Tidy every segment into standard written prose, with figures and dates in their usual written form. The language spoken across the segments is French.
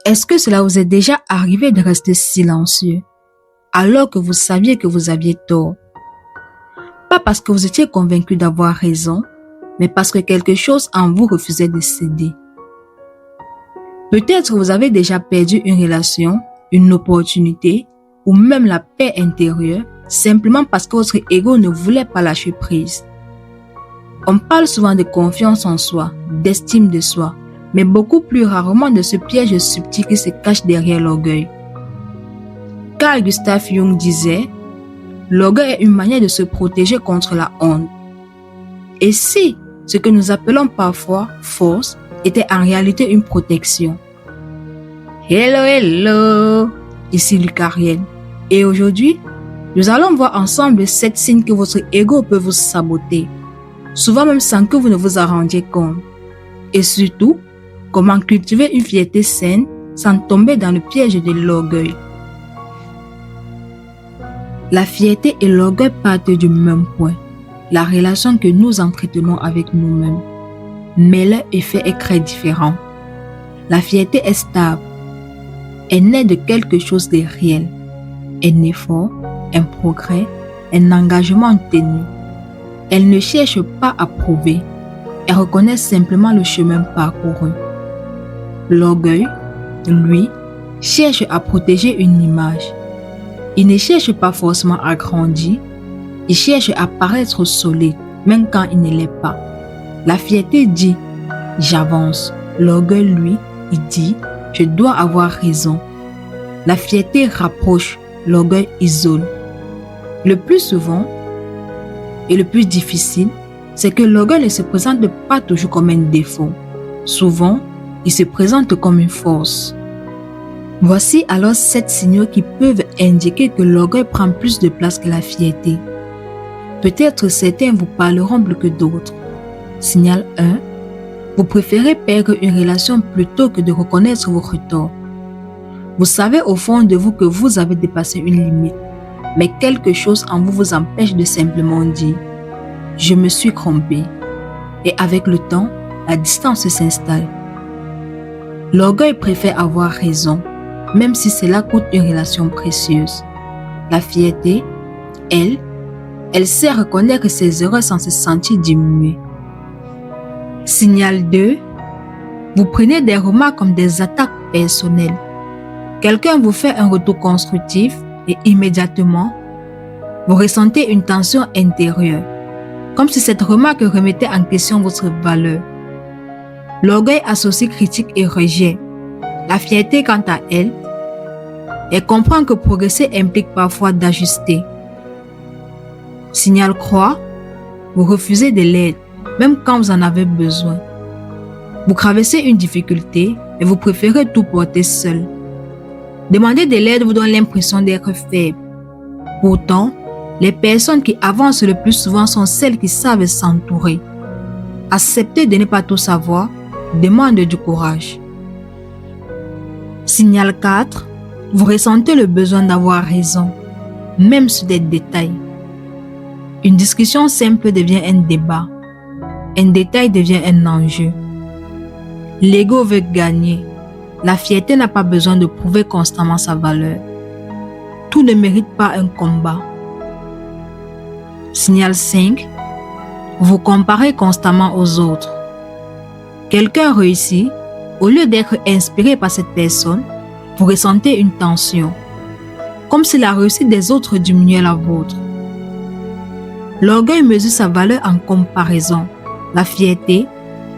Est-ce que cela vous est déjà arrivé de rester silencieux alors que vous saviez que vous aviez tort? Pas parce que vous étiez convaincu d'avoir raison, mais parce que quelque chose en vous refusait de céder. Peut-être vous avez déjà perdu une relation, une opportunité ou même la paix intérieure simplement parce que votre ego ne voulait pas lâcher prise. On parle souvent de confiance en soi, d'estime de soi, mais beaucoup plus rarement de ce piège subtil qui se cache derrière l'orgueil. Carl Gustav Jung disait « L'orgueil est une manière de se protéger contre la honte. » Et si ce que nous appelons parfois force était en réalité une protection? Hello, ici Lucas Riel. Et aujourd'hui, nous allons voir ensemble 7 signes que votre ego peut vous saboter, souvent même sans que vous ne vous en rendiez compte. Et surtout, comment cultiver une fierté saine sans tomber dans le piège de l'orgueil. La fierté et l'orgueil partent du même point, la relation que nous entretenons avec nous-mêmes. Mais leur effet est très différent. La fierté est stable. Elle naît de quelque chose de réel. Un effort, un progrès, un engagement tenu. Elle ne cherche pas à prouver. Elle reconnaît simplement le chemin parcouru. L'orgueil, lui, cherche à protéger une image. Il ne cherche pas forcément à grandir. Il cherche à paraître solide, même quand il ne l'est pas. La fierté dit « j'avance ». L'orgueil, lui, il dit « je dois avoir raison ». La fierté rapproche, l'orgueil isole. Le plus souvent, et le plus difficile, c'est que l'orgueil ne se présente pas toujours comme un défaut. Souvent, il se présente comme une force. Voici alors 7 signaux qui peuvent indiquer que l'orgueil prend plus de place que la fierté. Peut-être certains vous parleront plus que d'autres. Signal 1. Vous préférez perdre une relation plutôt que de reconnaître vos torts. Vous savez au fond de vous que vous avez dépassé une limite, mais quelque chose en vous vous empêche de simplement dire « je me suis trompé ». Et avec le temps, la distance s'installe. L'orgueil préfère avoir raison, même si cela coûte une relation précieuse. La fierté, elle sait reconnaître ses erreurs sans se sentir diminuée. Signal 2. Vous prenez des remarques comme des attaques personnelles. Quelqu'un vous fait un retour constructif et immédiatement, vous ressentez une tension intérieure, comme si cette remarque remettait en question votre valeur. L'orgueil associe critique et rejet. La fierté, quant à elle comprend que progresser implique parfois d'ajuster. Signal croix, vous refusez de l'aide, même quand vous en avez besoin. Vous traversez une difficulté et vous préférez tout porter seul. Demander de l'aide vous donne l'impression d'être faible. Pourtant, les personnes qui avancent le plus souvent sont celles qui savent s'entourer. Accepter de ne pas tout savoir demande du courage. Signal 4. Vous ressentez le besoin d'avoir raison, même sur des détails. Une discussion simple devient un débat. Un détail devient un enjeu. L'ego veut gagner. La fierté n'a pas besoin de prouver constamment sa valeur. Tout ne mérite pas un combat. Signal 5. Vous comparez constamment aux autres. Quelqu'un réussit, au lieu d'être inspiré par cette personne, vous ressentez une tension, comme si la réussite des autres diminuait la vôtre. L'orgueil mesure sa valeur en comparaison. La fierté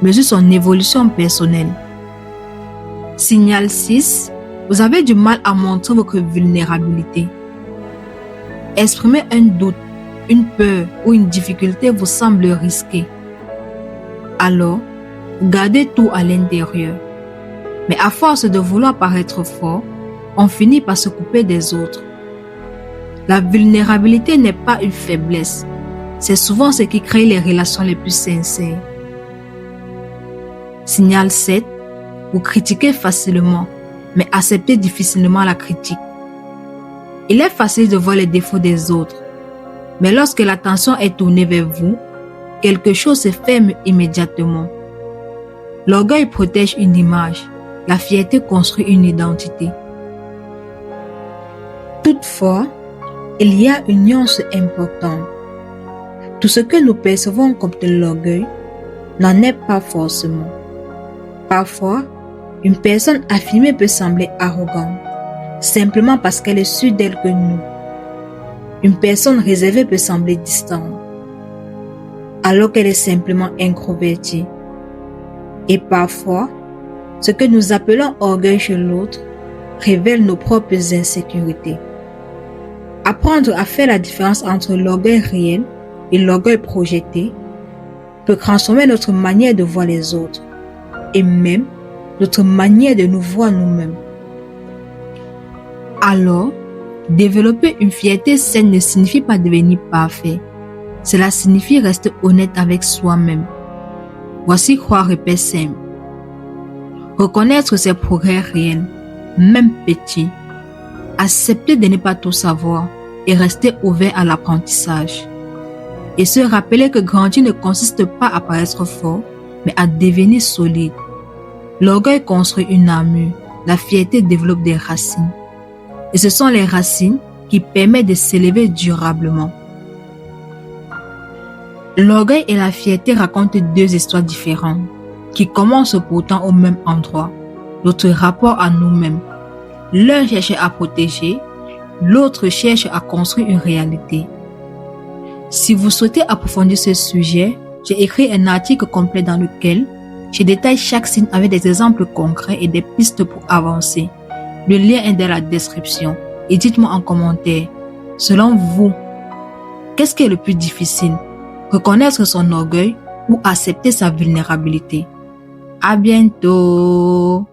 mesure son évolution personnelle. Signal 6. Vous avez du mal à montrer votre vulnérabilité. Exprimer un doute, une peur ou une difficulté vous semble risqué. Alors, vous gardez tout à l'intérieur. Mais à force de vouloir paraître fort, on finit par se couper des autres. La vulnérabilité n'est pas une faiblesse. C'est souvent ce qui crée les relations les plus sincères. Signal 7. Vous critiquez facilement, mais acceptez difficilement la critique. Il est facile de voir les défauts des autres, mais lorsque l'attention est tournée vers vous, quelque chose se ferme immédiatement. L'orgueil protège une image La fierté construit une identité. Toutefois, il y a une nuance importante. Tout ce que nous percevons comme de l'orgueil n'en est pas forcément. Parfois, une personne affirmée peut sembler arrogante, simplement parce qu'elle est sûre d'elle que nous. Une personne réservée peut sembler distante, alors qu'elle est simplement introvertie. Et parfois, ce que nous appelons orgueil chez l'autre révèle nos propres insécurités. Apprendre à faire la différence entre l'orgueil réel et l'orgueil projeté peut transformer notre manière de voir les autres et même notre manière de nous voir nous-mêmes. Alors, développer une fierté saine ne signifie pas devenir parfait. Cela signifie rester honnête avec soi-même. Voici 3 repères simples. Reconnaître ses progrès réels, même petits. Accepter de ne pas tout savoir et rester ouvert à l'apprentissage. Et se rappeler que grandir ne consiste pas à paraître fort, mais à devenir solide. L'orgueil construit une armure, la fierté développe des racines. Et ce sont les racines qui permettent de s'élever durablement. L'orgueil et la fierté racontent 2 histoires différentes, qui commencent pourtant au même endroit, notre rapport à nous-mêmes. L'un cherche à protéger, l'autre cherche à construire une réalité. Si vous souhaitez approfondir ce sujet, j'ai écrit un article complet dans lequel je détaille chaque signe avec des exemples concrets et des pistes pour avancer. Le lien est dans la description et dites-moi en commentaire, selon vous, qu'est-ce qui est le plus difficile? Reconnaître son orgueil ou accepter sa vulnérabilité? À bientôt!